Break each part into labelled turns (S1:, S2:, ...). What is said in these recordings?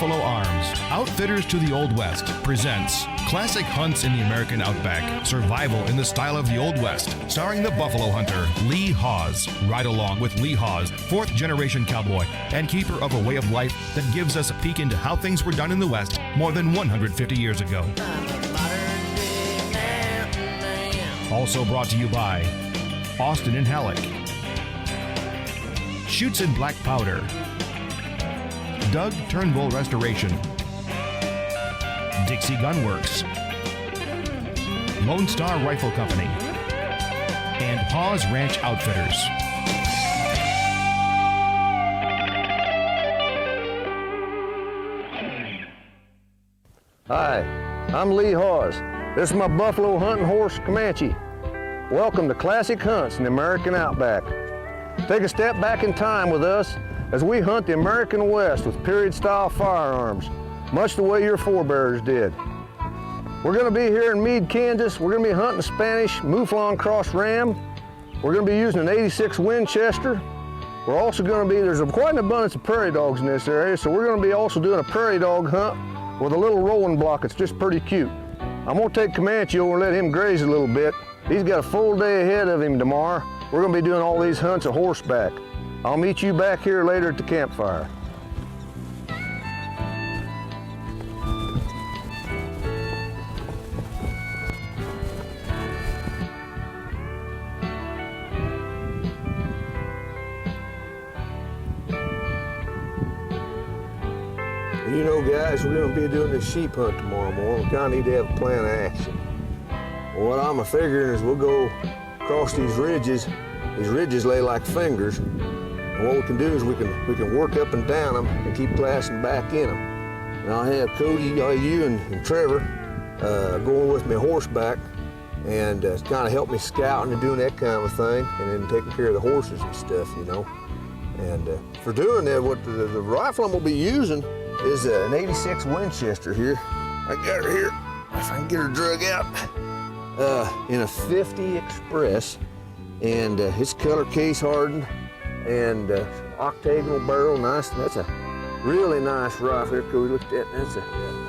S1: Buffalo Arms, Outfitters to the Old West, presents Classic Hunts in the American Outback, Survival in the Style of the Old West, starring the Buffalo Hunter, Lee Hawes. Ride along with Lee Hawes, fourth-generation cowboy and keeper of a way of life that gives us a peek into how things were done in the West more than 150 years ago. Also brought to you by Austin and Halleck, Shoots and Black Powder, Doug Turnbull Restoration, Dixie Gun Works, Lone Star Rifle Company, and Hawes Ranch Outfitters.
S2: Hi, I'm Lee Hawes. This is my buffalo hunting horse, Comanche. Welcome to Classic Hunts in the American Outback. Take a step back in time with us as we hunt the American West with period-style firearms, much the way your forebears did. We're going to be here in Meade, Kansas. We're going to be hunting a Spanish Mouflon Cross Ram. We're going to be using an 86 Winchester. We're also going to be, there's quite an abundance of prairie dogs in this area, so we're going to be also doing a prairie dog hunt with a little rolling block. It's just pretty cute. I'm going to take Comanche over and let him graze a little bit. He's got a full day ahead of him tomorrow. We're going to be doing all these hunts a horseback. I'll meet you back here later at the campfire. You know, guys, we're going to be doing this sheep hunt tomorrow morning. We kind of need to have a plan of action. Well, what I'm figuring is we'll go across these ridges. These ridges lay like fingers. And what we can do is we can work up and down them and keep glassing back in them. And I'll have Cody, you and Trevor going with me horseback and kind of help me scouting and doing that kind of thing, and then taking care of the horses and stuff, you know. And for doing that, what the rifle I'm going to be using is an 86 Winchester here. I got her here, if I can get her drug out, in a 50 Express, and it's color case hardened and octagonal barrel, nice. That's a really nice rifle. Here, Cody, look at that.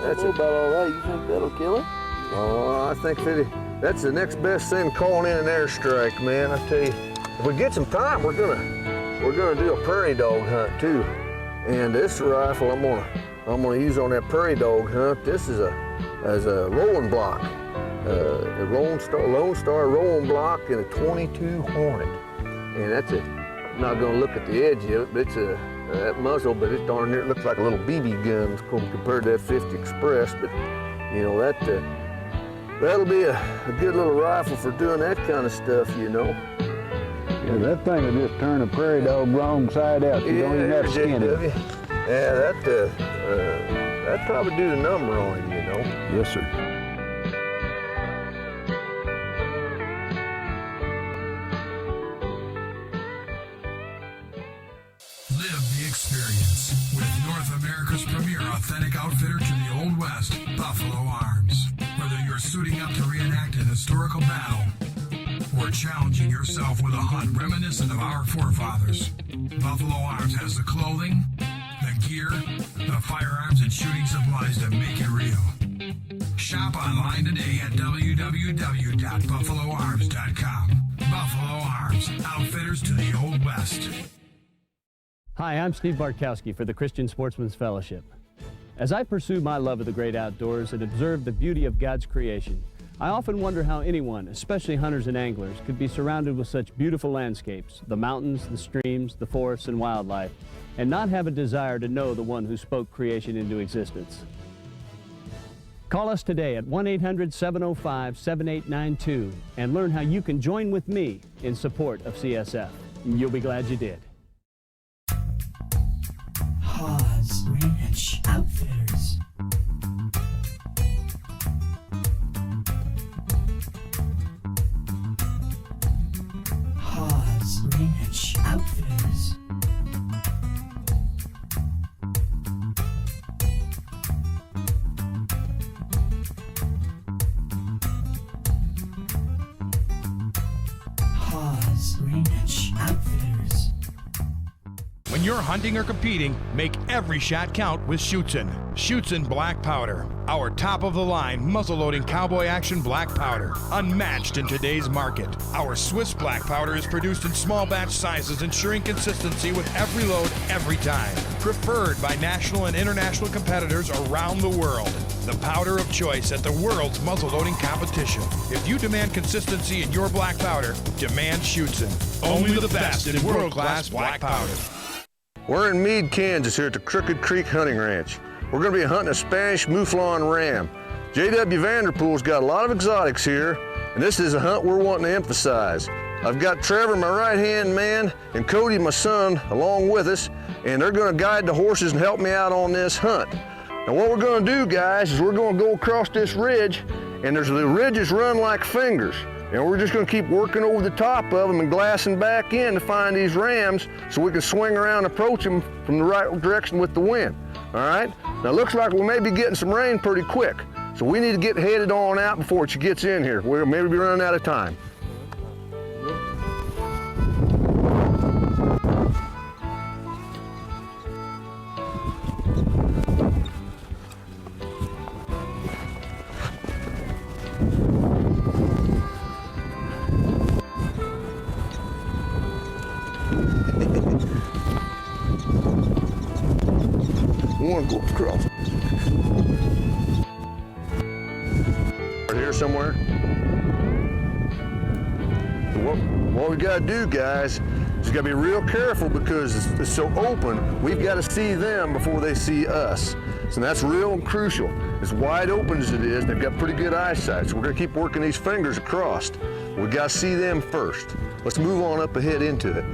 S2: That's about all right. You think that'll kill it? Oh, I think that's the next best thing, calling in an airstrike, man. I tell you, if we get some time, we're gonna do a prairie dog hunt too. And this rifle I'm gonna use on that prairie dog hunt. This is a rolling block, a Lone Star rolling block in a 22 Hornet. And that's I'm not gonna look at the edge of it, but it's that muzzle, but it's darn near, it looks like a little BB gun compared to that 50 Express. But you know, that'll be a good little rifle for doing that kind of stuff, you know.
S3: Yeah, that thing will just turn a prairie dog wrong side out. You don't even have to skin it.
S2: Yeah, that'd probably do the number on him, you know.
S3: Yes, sir.
S4: Live the experience with North America's premier authentic outfitter to the Old West, Buffalo Arms. Whether you're suiting up to reenact an historical battle or challenging yourself with a hunt reminiscent of our forefathers, Buffalo Arms has the clothing, the gear, the firearms and shooting supplies to make it real. Shop online today at www.buffaloarms.com. Buffalo Arms, outfitters to the Old West.
S5: Hi, I'm Steve Bartkowski for the Christian Sportsman's Fellowship. As I pursue my love of the great outdoors and observe the beauty of God's creation, I often wonder how anyone, especially hunters and anglers, could be surrounded with such beautiful landscapes, the mountains, the streams, the forests, and wildlife, and not have a desire to know the one who spoke creation into existence. Call us today at 1-800-705-7892 and learn how you can join with me in support of CSF. You'll be glad you did.
S6: Hawes Ranch Outfitters. Hawes Ranch Outfitters. Hawes Ranch Outfitters.
S1: When you're hunting or competing, make every shot count with Schutzen. Schutzen Black Powder. Our top-of-the-line, muzzle-loading cowboy action black powder. Unmatched in today's market. Our Swiss Black Powder is produced in small batch sizes, ensuring consistency with every load, every time. Preferred by national and international competitors around the world. The powder of choice at the world's muzzle-loading competition. If you demand consistency in your black powder, demand Schutzen. Only the best in world-class black powder.
S2: We're in Meade, Kansas here at the Crooked Creek Hunting Ranch. We're going to be hunting a Spanish Mouflon ram. J.W. Vanderpool's got a lot of exotics here, and this is a hunt we're wanting to emphasize. I've got Trevor, my right-hand man, and Cody, my son, along with us, and they're going to guide the horses and help me out on this hunt. Now what we're going to do, guys, is we're going to go across this ridge, and the ridges run like fingers. And we're just going to keep working over the top of them and glassing back in to find these rams so we can swing around and approach them from the right direction with the wind. All right? Now it looks like we may be getting some rain pretty quick, so we need to get headed on out before it gets in here. We'll maybe be running out of time. I want to go across. Right here somewhere. So what we got to do, guys, is got to be real careful because it's so open. We've got to see them before they see us. So that's real crucial. As wide open as it is, they've got pretty good eyesight. So we're going to keep working these fingers across. We got to see them first. Let's move on up ahead into it.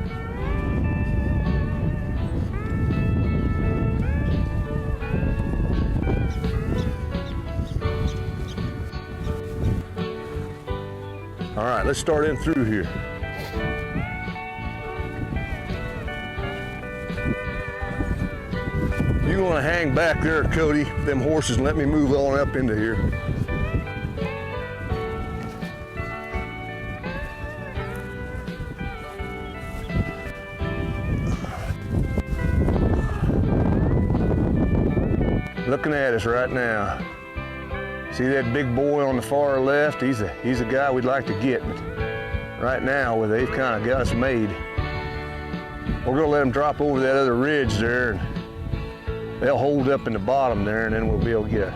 S2: All right, let's start in through here. You want to hang back there, Cody, them horses, and let me move on up into here. Looking at us right now. See that big boy on the far left? He's a guy we'd like to get. But right now, well, they've kind of got us made. We're gonna let them drop over that other ridge there, and they'll hold up in the bottom there, and then we'll be able to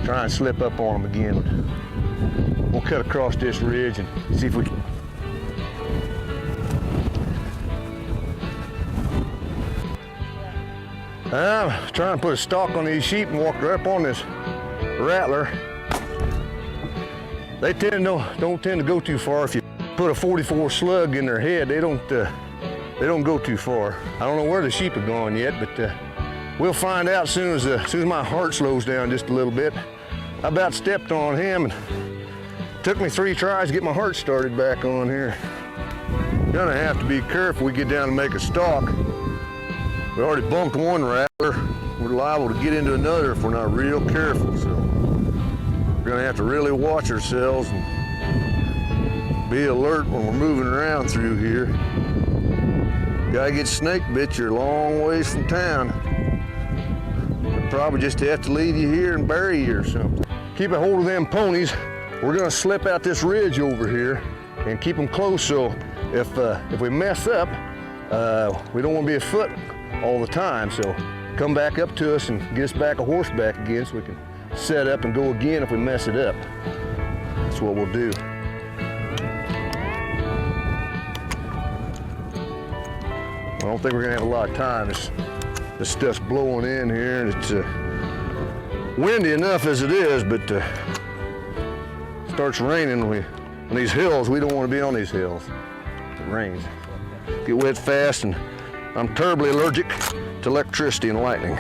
S2: try and slip up on them again. We'll cut across this ridge and see if we can. I'm trying to put a stalk on these sheep and walk right up on this rattler. They don't tend to go too far. If you put a 44 slug in their head, they don't go too far. I don't know where the sheep are going yet, but we'll find out as soon as my heart slows down just a little bit. I about stepped on him, and it took me 3 tries to get my heart started back on here. Gonna have to be careful we get down and make a stalk. We already bumped one rattler. We're liable to get into another if we're not real careful. So we're gonna have to really watch ourselves and be alert when we're moving around through here. Gotta get snake bit, you're a long ways from town. We'll probably just have to leave you here and bury you or something. Keep a hold of them ponies. We're gonna slip out this ridge over here and keep them close, so if we mess up, we don't want to be afoot all the time. So come back up to us and get us back a horseback again so we can set up and go again if we mess it up. That's what we'll do. I don't think we're gonna have a lot of time. This stuff's blowing in here, and it's windy enough as it is, but it starts raining on these hills. We don't want to be on these hills. It rains. Get wet fast, and I'm terribly allergic to electricity and lightning.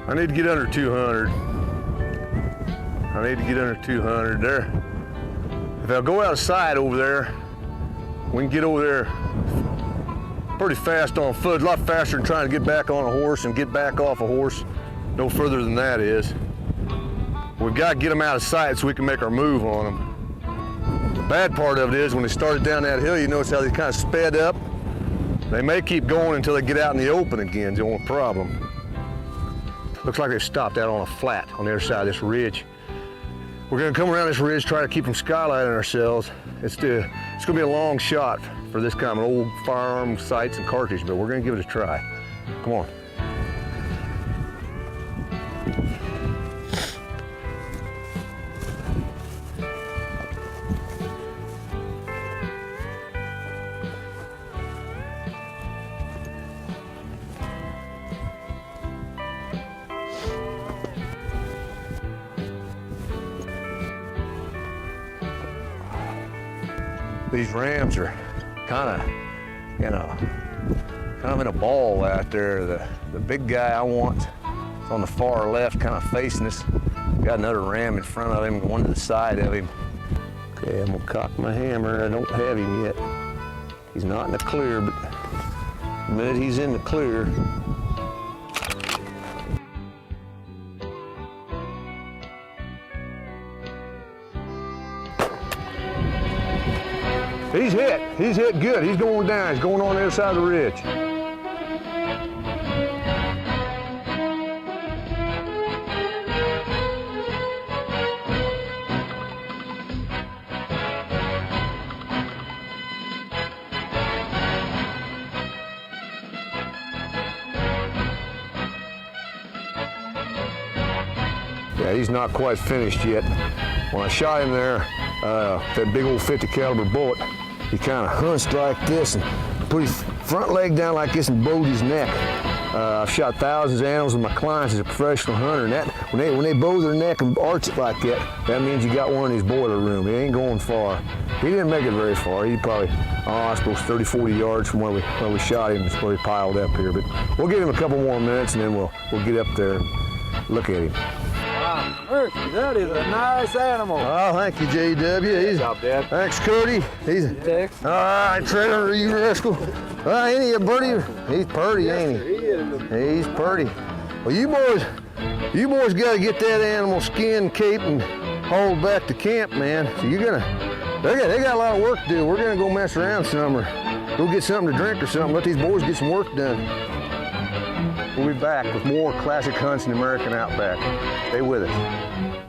S2: I need to get under 200. I need to get under 200 there. If I go outside over there, we can get over there pretty fast on foot, a lot faster than trying to get back on a horse and get back off a horse. No further than that is. We've got to get them out of sight so we can make our move on them. The bad part of it is when they started down that hill, you notice how they kind of sped up. They may keep going until they get out in the open again, the only problem. Looks like they've stopped out on a flat on the other side of this ridge. We're gonna come around this ridge, try to keep from skylighting ourselves. It's gonna be a long shot for this kind of old firearm sights and cartridge, but we're gonna give it a try. Come on. These rams are kind of in a ball out there. The big guy I want is on the far left, kind of facing us. Got another ram in front of him, one to the side of him. Okay, I'm gonna cock my hammer. I don't have him yet. He's not in the clear, but the minute he's in the clear, he's hit. He's hit good. He's going down. He's going on the other side of the ridge. Yeah, he's not quite finished yet. When I shot him there, that big old 50 caliber bullet, he kind of hunched like this and put his front leg down like this and bowed his neck. I've shot thousands of animals with my clients as a professional hunter, and that when they bow their neck and arch it like that, that means you got one in his boiler room. He ain't going far. He didn't make it very far. He probably, I suppose 30, 40 yards from where we shot him is where he piled up here. But we'll give him a couple more minutes and then we'll get up there and look at him.
S3: Murphy, that is a nice animal.
S2: Oh, thank you, J.W.
S3: Good job, Dad.
S2: Thanks, Cody.
S3: Thanks.
S2: All right, Trevor, you rascal. Ain't he a birdie? He's purty, ain't he?
S3: He is.
S2: He's purty. Well, you boys got to get that animal skin, cape, and hauled back to camp, man. So they got a lot of work to do. We're gonna go mess around some or go get something to drink or something. Let these boys get some work done. We'll be back with more classic hunts in the American Outback. Stay with us.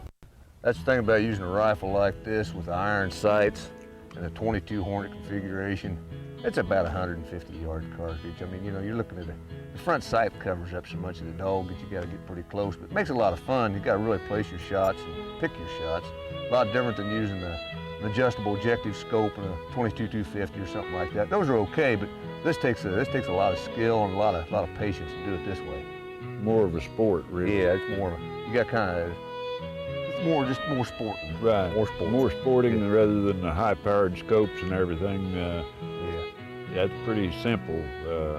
S2: That's the thing about using a rifle like this with iron sights and a 22 Hornet configuration. It's about 150 yard cartridge. I mean, you know, you're looking at the front sight covers up so much of the dog that you got to get pretty close, but it makes it a lot of fun. You got to really place your shots and pick your shots. A lot different than using an adjustable objective scope and a 22-250 or something like that. Those are okay, but this takes a lot of skill and a lot of patience to do it this way.
S3: More of a sport, really.
S2: Yeah, it's more. You got it's more sporting.
S3: Right. More sporting rather than the high-powered scopes and everything.
S2: Yeah.
S3: That's pretty simple,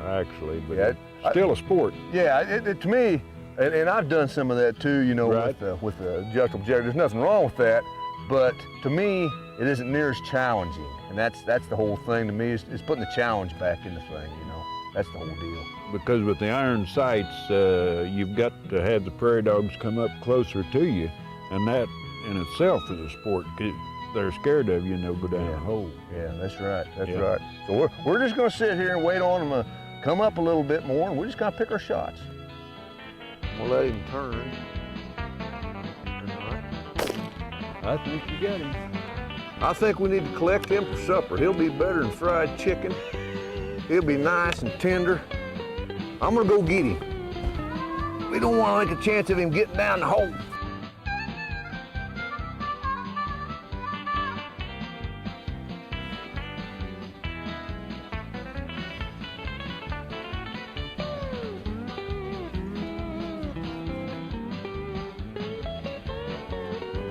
S3: actually, but
S2: Yeah,
S3: still a sport.
S2: Yeah, to me, and I've done some of that too. You know,
S3: Right.
S2: with the adjustable objective. There's nothing wrong with that, but to me, it isn't near as challenging. And that's the whole thing to me, is putting the challenge back in the thing, you know. That's the whole deal.
S3: Because with the iron sights, you've got to have the prairie dogs come up closer to you, and that in itself is a sport. 'Cause they're scared of you and they'll go down a hole.
S2: Yeah, that's right, that's
S3: Yeah.
S2: right. So we're just gonna sit here and wait on them to come up a little bit more, and we're just gonna pick our shots. We'll let him turn.
S3: I think you got him.
S2: I think we need to collect him for supper. He'll be better than fried chicken. He'll be nice and tender. I'm gonna go get him. We don't want to take a chance of him getting down the hole.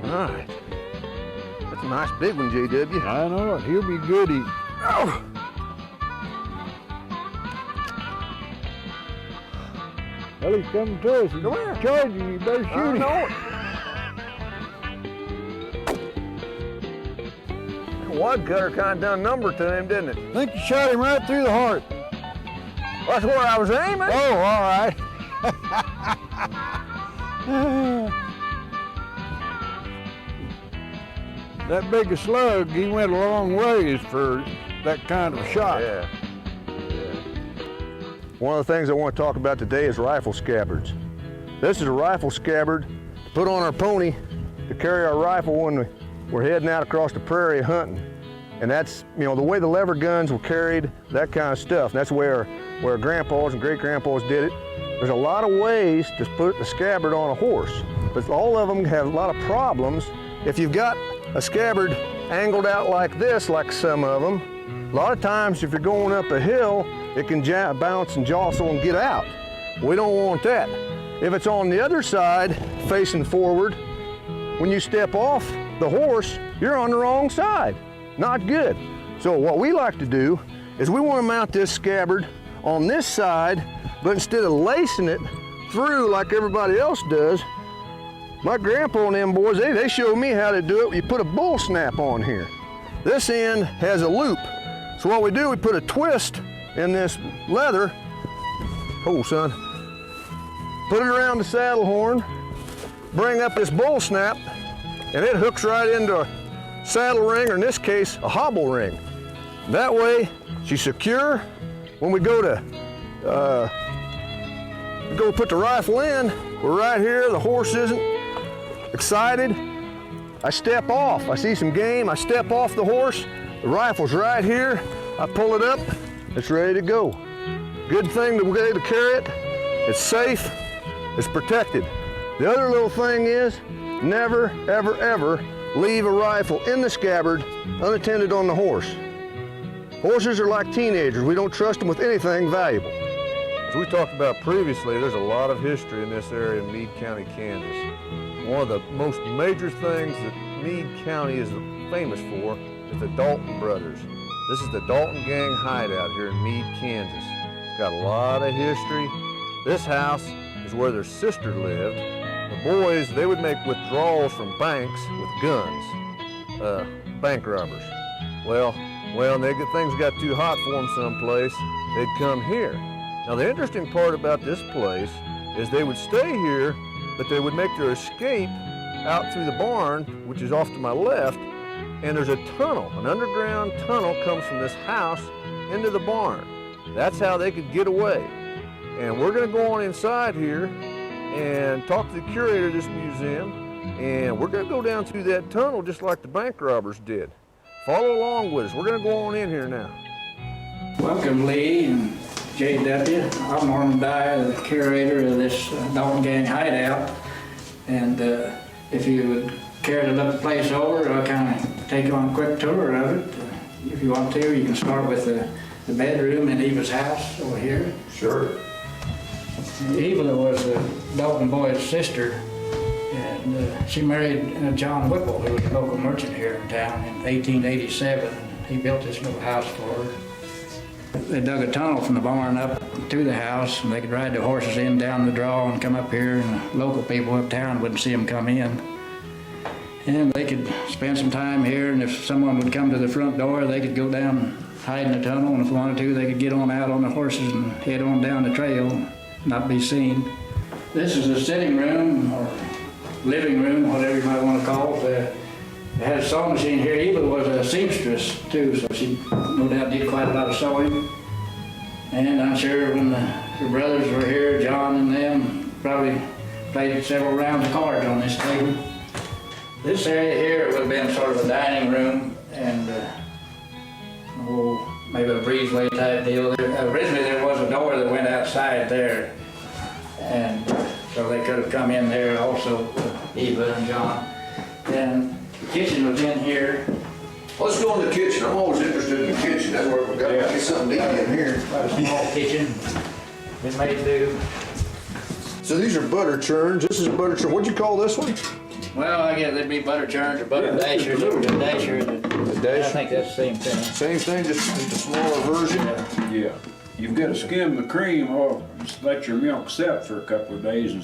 S2: All right. That's a nice big one, JW.
S3: I know it. He'll be good eating.
S2: Oh.
S3: Well, he's coming to us. He's
S2: Come here.
S3: charging you. You better shoot him.
S2: Wad cutter kind of done a number to him, didn't it?
S3: I think you shot him right through the heart.
S2: That's where I was aiming.
S3: Oh, all right. that big a slug, he went a long ways for that kind of shot.
S2: Yeah. One of the things I want to talk about today is rifle scabbards. This is a rifle scabbard to put on our pony to carry our rifle when we're heading out across the prairie hunting. And that's, you know, the way the lever guns were carried, that kind of stuff. That's where grandpas and great-grandpas did it. There's a lot of ways to put the scabbard on a horse, but all of them have a lot of problems. If you've got a scabbard angled out like this, like some of them, a lot of times if you're going up a hill, it can bounce and jostle and get out. We don't want that. If it's on the other side, facing forward, when you step off the horse, you're on the wrong side. Not good. So what we like to do is we want to mount this scabbard on this side, but instead of lacing it through like everybody else does, my grandpa and them boys, they showed me how to do it. You put a bull snap on here. This end has a loop. So what we do, we put a twist in this leather. Oh, son. Put it around the saddle horn, bring up this bull snap, and it hooks right into a saddle ring, or in this case, a hobble ring. That way, she's secure. When we go to put the rifle in, we're right here, the horse isn't excited. I step off, I see some game, I step off the horse, the rifle's right here, I pull it up, it's ready to go. Good thing to be able to carry it, it's safe, it's protected. The other little thing is, never, ever, ever leave a rifle in the scabbard unattended on the horse. Horses are like teenagers. We don't trust them with anything valuable. As we talked about previously, there's a lot of history in this area in Meade County, Kansas. One of the most major things that Meade County is famous for is the Dalton brothers. This is the Dalton gang hideout here in Meade, Kansas. It's got a lot of history. This house is where their sister lived. The boys, they would make withdrawals from banks with guns, bank robbers. Well, when things got too hot for them someplace, they'd come here. Now the interesting part about this place is they would stay here, but they would make their escape out through the barn, which is off to my left, and there's a tunnel, an underground tunnel comes from this house into the barn. That's how they could get away. And we're gonna go on inside here and talk to the curator of this museum, and we're gonna go down through that tunnel just like the bank robbers did. Follow along with us. We're gonna go on in here now.
S7: Welcome, Lee and JW. I'm Norman Dye, the curator of this Dalton Gang hideout. And if you would care to look the place over, I'll kind of take you on a quick tour of it. If you want to, you can start with the bedroom in Eva's house over here.
S2: Sure.
S7: Eva was the Dalton boy's sister, and she married John Whipple, who was a local merchant here in town in 1887. He built this little house for her. They dug a tunnel from the barn up to the house, and they could ride the horses in down the draw and come up here, and the local people uptown wouldn't see them come in. And they could spend some time here, and if someone would come to the front door, they could go down and hide in the tunnel, and if they wanted to, they could get on out on the horses and head on down the trail, not be seen. This is the sitting room, or living room, whatever you might want to call it. It had a sewing machine here. Eva was a seamstress too, so she no doubt did quite a lot of sewing. And I'm sure when her brothers were here, John and them probably played several rounds of cards on this table. This area here would have been sort of a dining room and maybe a breezeway type deal. Originally there was a door that went outside there, and so they could have come in there also, Eva and John. And the kitchen was in here.
S2: Let's go in the kitchen. I'm always interested in the kitchen. That's where we've got to get something to eat in here.
S7: A small kitchen. It may do.
S2: So these are butter churns. This is butter churn. What'd you call this one?
S7: Well, I guess they'd be butter churns or butter dashers or the dasher. I think that's the same thing.
S2: Same thing, just a smaller version.
S3: Yeah. You've got to skim the cream off, just let your milk set for a couple of days and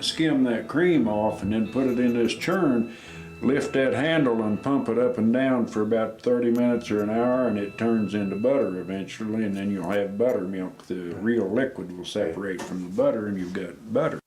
S3: skim that cream off, and then put it in this churn. Lift that handle and pump it up and down for about 30 minutes or an hour, and it turns into butter eventually, and then you'll have buttermilk. The real liquid will separate from the butter, and you've got butter.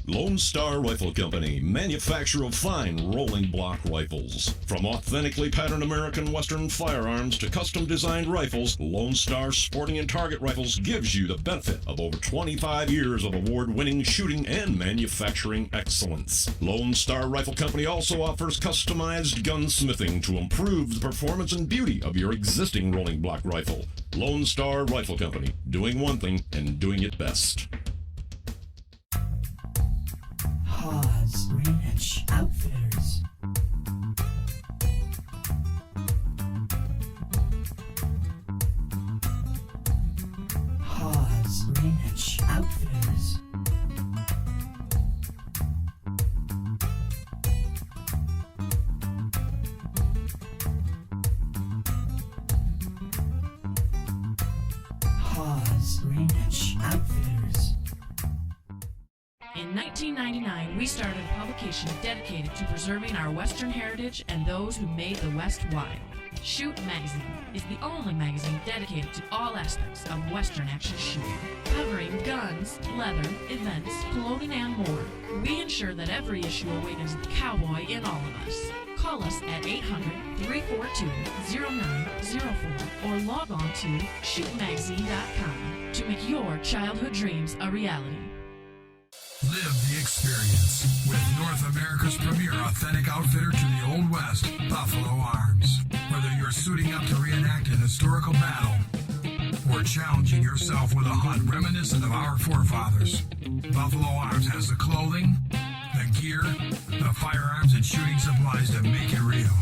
S8: Lone Star Rifle Company, manufacturer of fine rolling block rifles. From authentically patterned American Western firearms to custom designed rifles, Lone Star Sporting and Target Rifles gives you the benefit of over 25 years of award-winning shooting and manufacturing excellence. Lone Star Rifle Company also offers customized gunsmithing to improve the performance and beauty of your existing rolling block rifle. Lone Star Rifle Company, doing one thing and doing it best.
S6: Hawes Ranch Outfitters. Hawes Ranch Outfitters. Hawes Ranch Outfitters.
S9: In 1999, we started a publication dedicated to preserving our Western heritage and those who made the West wild. Shoot Magazine is the only magazine dedicated to all aspects of Western action shooting, covering guns, leather, events, clothing, and more. We ensure that every issue awakens the cowboy in all of us. Call us at 800-342-0904 or log on to shootmagazine.com to make your childhood dreams a reality.
S4: Live the experience with North America's premier authentic outfitter to the Old West, Buffalo Arms. Whether you're suiting up to reenact an historical battle or challenging yourself with a hunt reminiscent of our forefathers, Buffalo Arms has the clothing, the gear, the firearms, and shooting supplies to make it real.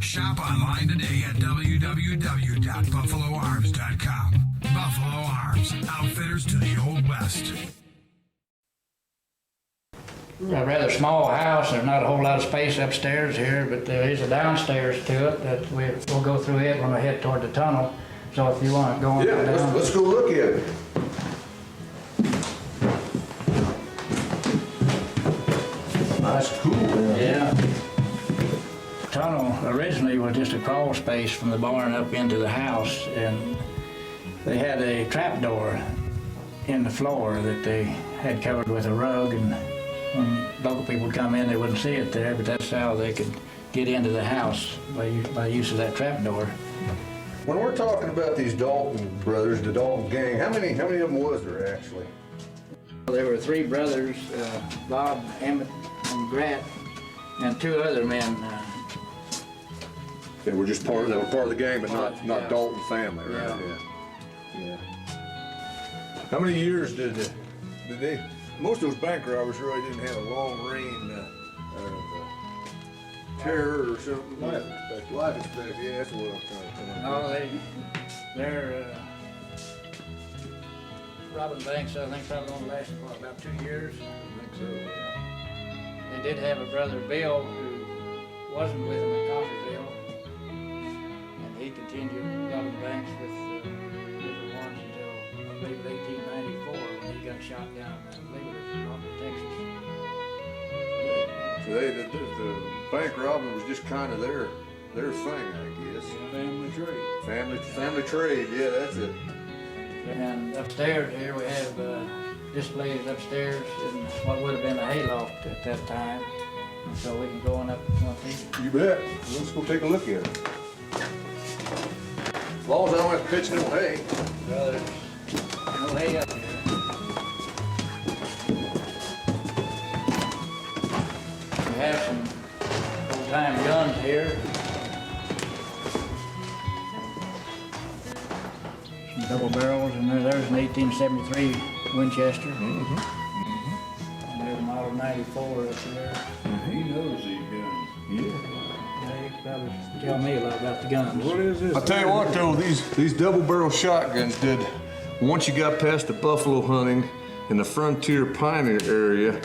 S4: Shop online today at www.buffaloarms.com. Buffalo Arms, outfitters to the Old West.
S7: A rather small house. There's not a whole lot of space upstairs here, but there is a downstairs to it that we'll go through it when we head toward the tunnel. So if you want to go on down.
S2: Let's go look at it. That's cool, man.
S7: Yeah. The tunnel originally was just a crawl space from the barn up into the house, and they had a trap door in the floor that they had covered with a rug, and when local people would come in, they wouldn't see it there, but that's how they could get into the house by use of that trap door.
S2: When we're talking about these Dalton brothers, the Dalton gang, how many of them was there actually?
S7: There were three brothers, Bob, Emmett, and Grat, and two other men.
S2: They were just part of the gang, but not
S7: Yeah.
S2: Dalton family, right? Yeah. How many years did they? Most of those bank robbers really didn't have a long reign of terror or something. Life expectancy. Yeah, that's what I'm trying to tell you.
S7: No, they're robbing banks, I think probably only lasted for about 2 years.
S2: I think so, yeah.
S7: They did have a brother, Bill, who wasn't with them at Coffeeville, and he continued robbing banks with different ones until, I believe, 1894 when he got shot down, I believe it was in Robert, Texas.
S2: So the bank robbing was just kind of their thing, I guess.
S3: Family tree.
S2: Family trade, yeah, that's it.
S7: And upstairs here we have displays upstairs in what would have been a hayloft at that time. And so we can go on up one of these.
S2: You bet. Let's go take a look at it. As long as I don't have to pitch no hay.
S7: Well, there's no hay up here. We have some old-time guns here. Some double barrels, and there's an 1873 Winchester. And there's a model 94 up there.
S3: He knows these guns.
S7: Yeah, you can probably tell me a lot about the guns.
S3: What is this?
S2: I'll tell you what though, these double barrel shotguns did, once you got past the buffalo hunting in the frontier pioneer area,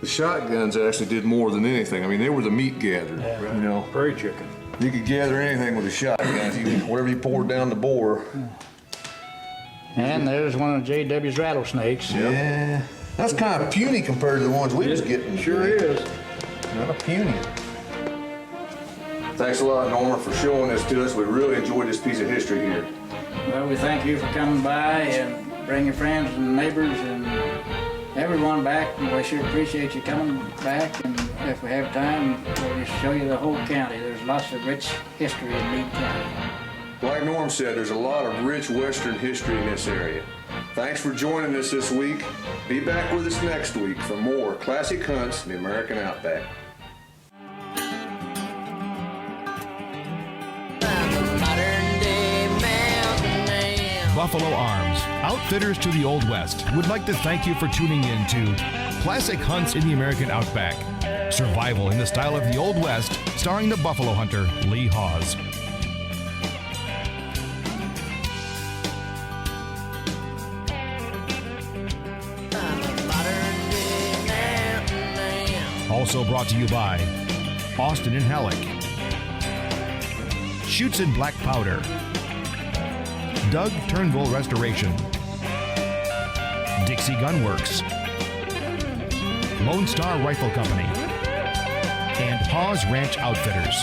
S2: the shotguns actually did more than anything. I mean, they were the meat gatherer,
S7: Yeah.
S2: you know.
S3: Prairie chicken.
S2: You could gather anything with a shotgun, whatever you poured down the bore.
S7: And there's one of J.W.'s rattlesnakes.
S2: Yeah. That's kind of puny compared to the ones we was getting.
S7: Sure is.
S2: Not a puny. Thanks a lot, Norman, for showing this to us. We really enjoyed this piece of history here.
S7: Well, we thank you for coming by and bring your friends and neighbors and everyone back, and we sure appreciate you coming back. And if we have time, we'll just show you the whole county. There's lots of rich history in Meade County.
S2: Like Norm said, there's a lot of rich Western history in this area. Thanks for joining us this week. Be back with us next week for more classic hunts in the American Outback.
S1: Buffalo Arms, Outfitters to the Old West, would like to thank you for tuning in to Classic Hunts in the American Outback, Survival in the Style of the Old West, starring the buffalo hunter, Lee Hawes. Also brought to you by Austin and Halleck, Shoots and Black Powder, Doug Turnbull Restoration, Dixie Gunworks, Lone Star Rifle Company, and Hawes Ranch Outfitters.